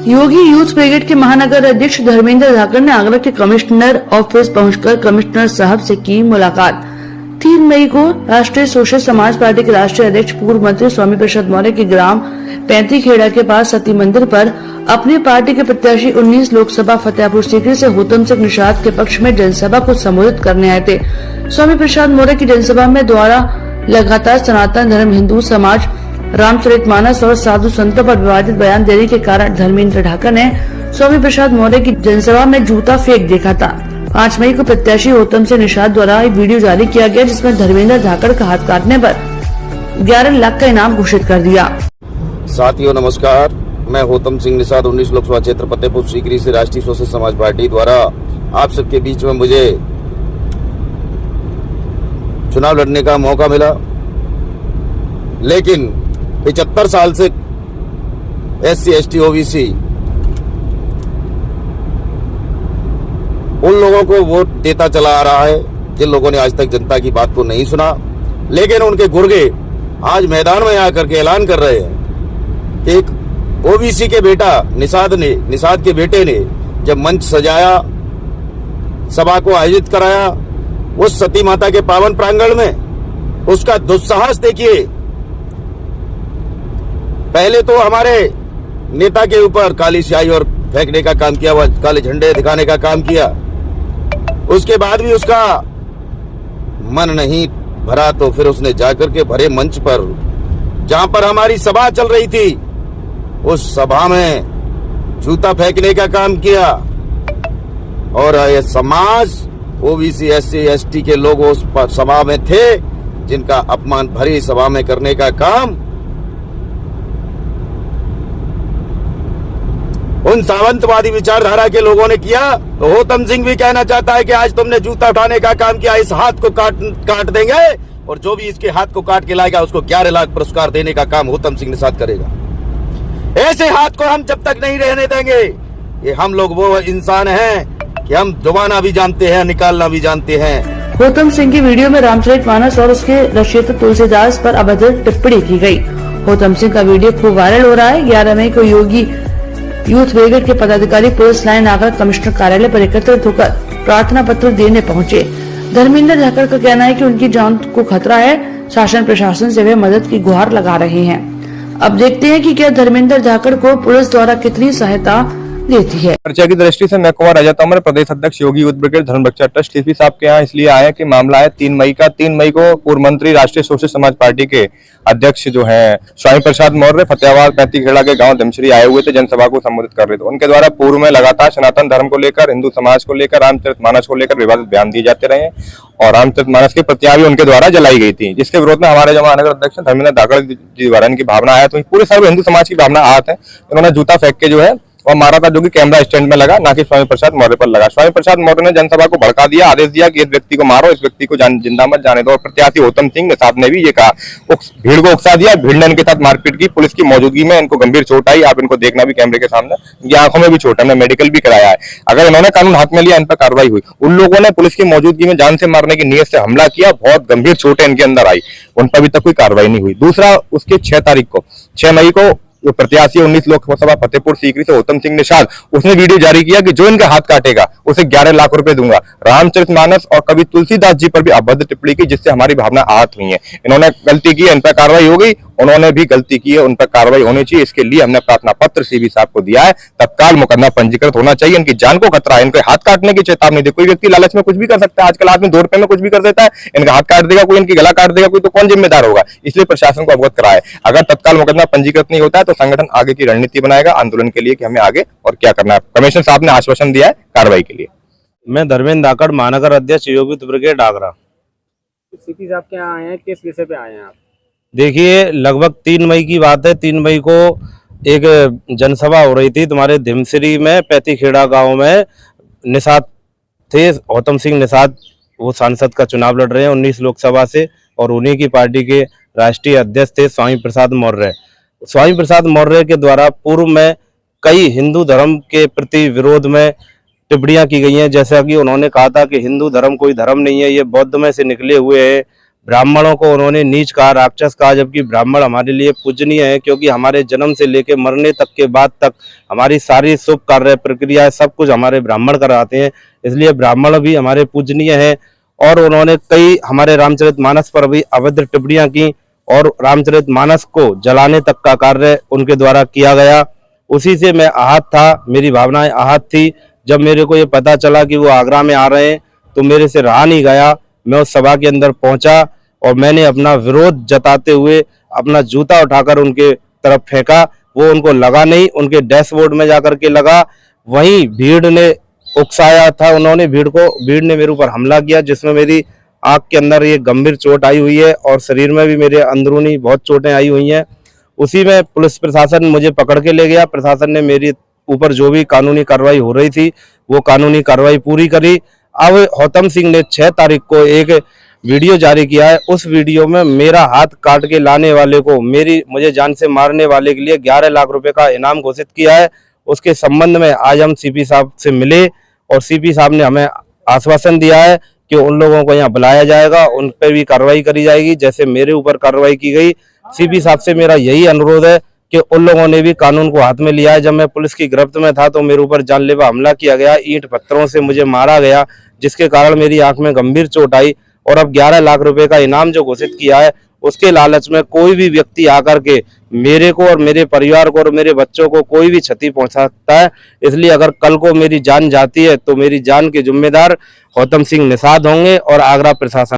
योगी youth brigade के महानगर अध्यक्ष धर्मेंद्र धाकड़ ने आगरा के कमिश्नर ऑफिस पहुंचकर कमिश्नर साहब से की मुलाकात। 3 मई को राष्ट्रीय सोशलिस्ट समाज पार्टी के राष्ट्रीय अध्यक्ष पूर्व मंत्री स्वामी प्रसाद मौर्य के ग्राम पैंतीखेड़ा के पास सती मंदिर पर अपनी पार्टी के प्रत्याशी 19 लोकसभा फतेहपुर सीकरी से होतम सिंह निषाद के पक्ष में जनसभा को संबोधित करने आए थे। स्वामी प्रसाद मौर्य की जनसभा में द्वारा लगातार सनातन धर्म, हिंदू समाज, रामचरितमानस और साधु संतों पर विवादित बयान देने के कारण धर्मेंद्र धाकड़ ने स्वामी प्रसाद मौर्य की जनसभा में जूता फेंक देखा था। 5 मई को प्रत्याशी होतम सिंह निषाद द्वारा एक वीडियो जारी किया गया जिसमें धर्मेंद्र धाकड़ का हाथ काटने पर 11 लाख का इनाम घोषित कर दिया। साथियों नमस्कार, मैं होतम सिंह निषाद 19 लोकसभा क्षेत्र फतेहपुर सीकरी से राष्ट्रीय सोशलिस्ट समाज पार्टी द्वारा आप सबके बीच में मुझे चुनाव लड़ने का मौका मिला, लेकिन 75 साल से SC ST OBC उन लोगों को वोट देता चला आ रहा है जिन लोगों ने आज तक जनता की बात को नहीं सुना, लेकिन उनके गुर्गे आज मैदान में आकर के ऐलान कर रहे हैं कि एक OBC के बेटा निषाद के बेटे ने जब मंच सजाया, सभा को आयोजित कराया उस सती माता के पावन प्रांगण में, उसका दुस्साहस देखिए। पहले तो हमारे नेता के ऊपर काली स्याही और फेंकने का काम किया, वह काले झंडे दिखाने का काम किया, उसके बाद भी उसका मन नहीं भरा तो फिर उसने जाकर के भरे मंच पर, जहां पर हमारी सभा चल रही थी, उस सभा में जूता फेंकने का काम किया। और यह समाज OBC SC ST के लोग उस सभा में थे जिनका अपमान भरी सभा में करने का काम उन सावंतवादी विचारधारा के लोगों ने किया। तो होतम सिंह भी कहना चाहता है कि आज तुमने जूता उठाने का काम किया, इस हाथ को काट देंगे और जो भी इसके हाथ को काट के लाएगा उसको 11 लाख पुरस्कार देने का काम होतम सिंह निषाद करेगा। ऐसे हाथ को हम जब तक नहीं रहने देंगे। ये हम लोग वो इंसान हैं कि हम दबाना भी जानते हैं, निकालना भी जानते हैं। होतम सिंह की वीडियो में रामचरितमानस और उसके रचयिता तुलसीदास पर अभद्र टिप्पणी की गई। होतम सिंह का वीडियो खूब वायरल हो रहा है। 11 मई को योगी यूथ ब्रिगेड के पदाधिकारी पुलिस लाइन आकर कमिश्नर कार्यालय पर एकत्रित होकर प्रार्थना पत्र देने पहुंचे। धर्मेंद्र धाकड़ का कहना है कि उनकी जान को खतरा है, शासन प्रशासन से वे मदद की गुहार लगा रहे हैं। अब देखते हैं कि क्या धर्मेंद्र धाकड़ को पुलिस द्वारा कितनी सहायता देती है। चर्चा की दृष्टि से मैं कुमार राजा तोमर, प्रदेश अध्यक्ष योगी यूथ ब्रिगेड धर्म रक्षा ट्रस्ट टीपी साहब के यहाँ इसलिए आए कि मामला है 3 मई का। 3 मई को पूर्व मंत्री राष्ट्रीय सोशलिस्ट समाज पार्टी के अध्यक्ष जो हैं स्वामी प्रसाद मौर्य फतेहाबाद पैंतीखेड़ा के गांव धमश्री आए हुए थे, जनसभा को संबोधित कर रहे थे। उनके द्वारा पूर्व में लगातार सनातन धर्म को लेकर, हिंदू समाज को लेकर, रामचरितमानस को लेकर विवादित बयान दिए जाते रहे और रामचरितमानस की प्रतियां भी उनके द्वारा जलाई गई थी, जिसके विरोध में हमारे जो महानगर अध्यक्ष धर्मेंद्र धाकड़ जी द्वारा इनकी भावना आया, तो पूरे सर्व हिंदू समाज की भावना आत है। उन्होंने जूता फेंक के जो है और मारा था, जो कि कैमरा स्टैंड में लगा, ना कि स्वामी प्रसाद मौर्य पर लगा। स्वामी प्रसाद मौर्य ने जनसभा को भड़का दिया, आदेश दिया कि इस व्यक्ति को मारो, इस व्यक्ति को जिंदा मत जाने दो। और प्रत्याशी होतम सिंह निषाद ने भी ये कहा, भीड़ को उकसा दिया, भीड़ ने इनके साथ मारपीट की, पुलिस की मौजूदगी में इनको गंभीर चोट आई। आप इनको देखना भी कैमरे के सामने, इनकी आंखों में भी चोट है, मेडिकल भी कराया है। अगर इन्होंने कानून हाथ में लिया, इन पर कार्रवाई हुई। उन लोगों ने पुलिस की मौजूदगी में जान से मारने की नीयत से हमला किया, बहुत गंभीर चोटें इनके अंदर आई, उन पर अभी तक कोई कार्रवाई नहीं हुई। दूसरा, उसके 6 मई को जो प्रत्याशी 19 लोकसभा फतेहपुर सीकरी से होतम सिंह निषाद, उसने वीडियो जारी किया कि जो इनका हाथ काटेगा उसे 11 लाख रुपए दूंगा। रामचरितमानस और कवि तुलसीदास जी पर भी अभद्र टिप्पणी की, जिससे हमारी भावना आहत हुई है। इन्होंने गलती की, इन पर कार्रवाई हो गई, उन्होंने भी गलती की है, उन पर कार्रवाई होनी चाहिए। इसके लिए हमने प्रार्थना पत्र CB साहब को दिया है, तत्काल मुकदमा पंजीकृत होना चाहिए। इनकी जान को खतरा है, इनके हाथ काटने की चेतावनी दे। कोई व्यक्ति लालच में कुछ भी कर सकता है, आजकल आदमी 2 रुपए में कुछ भी कर देता है। इनका हाथ काट देगा कोई, इनकी गला काट देगा कोई, तो कौन जिम्मेदार होगा? इसलिए प्रशासन को अवगत कराया। अगर तत्काल मुकदमा पंजीकृत नहीं होता है तो संगठन आगे की रणनीति बनाएगा आंदोलन के लिए कि हमें आगे और क्या करना है। कमिश्नर साहब ने आश्वासन दिया है कार्रवाई के लिए। मैं धर्मेंद्र धाकड़, महानगर अध्यक्ष योगी यूथ ब्रिगेड आगरा। CP साहब क्या आए हैं, किस विषय पे आए हैं आप? देखिए, लगभग 3 मई की बात है। 3 मई को एक जनसभा हो रही थी तुम्हारे धमश्री में, पैंतीखेड़ा गांव में। निषाद थे, होतम सिंह निषाद, वो सांसद का चुनाव लड़ रहे हैं 19 लोकसभा से, और उन्हीं की पार्टी के राष्ट्रीय अध्यक्ष थे स्वामी प्रसाद मौर्य। स्वामी प्रसाद मौर्य के द्वारा पूर्व में कई हिंदू धर्म के प्रति विरोध में टिप्पणियां की गई हैं। जैसा कि उन्होंने कहा था कि हिंदू धर्म कोई धर्म नहीं है, ये बौद्ध में से निकले हुए हैं, ब्राह्मणों को उन्होंने नीच कहा, राक्षस कहा, जबकि ब्राह्मण हमारे लिए पूजनीय है, क्योंकि हमारे जन्म से लेकर मरने तक के बाद तक हमारी सारी शुभ कार्य प्रक्रिया सब कुछ हमारे ब्राह्मण कराते हैं, इसलिए ब्राह्मण भी हमारे पूजनीय हैं। और उन्होंने कई हमारे रामचरितमानस पर भी अभद्र टिप्पणियां की और रामचरितमानस को जलाने तक का कार्य उनके द्वारा किया गया। उसी से मैं आहत था, मेरी भावनाएं आहत थी। जब मेरे को ये पता चला कि वो आगरा में आ रहे हैं तो मेरे से रहा नहीं गया, मैं उस सभा के अंदर पहुंचा और मैंने अपना विरोध जताते हुए अपना जूता उठाकर उनके तरफ फेंका। वो उनको लगा नहीं, उनके डैशबोर्ड में जाकर के लगा। वहीं भीड़ ने उकसाया था, उन्होंने भीड़ ने मेरे ऊपर हमला किया, जिसमें मेरी आंख के अंदर ये गंभीर चोट आई हुई है और शरीर में भी मेरे अंदरूनी बहुत चोटें आई हुई हैं। उसी में पुलिस प्रशासन मुझे पकड़ के ले गया। प्रशासन ने मेरे ऊपर जो भी कानूनी कार्रवाई हो रही थी वो कानूनी कार्रवाई पूरी करी। अब गौतम सिंह ने 6 तारीख को एक वीडियो जारी किया है। उस वीडियो में मेरा हाथ काट के लाने वाले को, मुझे जान से मारने वाले के लिए 11 लाख रुपए का इनाम घोषित किया है। उसके संबंध में आज हम सीपी साहब से मिले और सीपी साहब ने हमें आश्वासन दिया है कि उन लोगों को यहाँ बुलाया जाएगा, उन पर भी कार्रवाई करी जाएगी जैसे मेरे ऊपर कार्रवाई की गई। सीपी साहब से मेरा यही अनुरोध है कि उन लोगों ने भी कानून को हाथ में लिया है। जब मैं पुलिस की गिरफ्त में था तो मेरे ऊपर जानलेवा हमला किया गया, ईंट पत्थरों से मुझे मारा गया, जिसके कारण मेरी आंख में गंभीर चोट आई। और अब 11 लाख रुपए का इनाम जो घोषित किया है उसके लालच में कोई भी व्यक्ति आकर के मेरे को और मेरे परिवार को और मेरे बच्चों को कोई भी क्षति पहुंचा सकता है। इसलिए अगर कल को मेरी जान जाती है तो मेरी जान के जिम्मेदार गौतम सिंह निषाद होंगे और आगरा प्रशासन।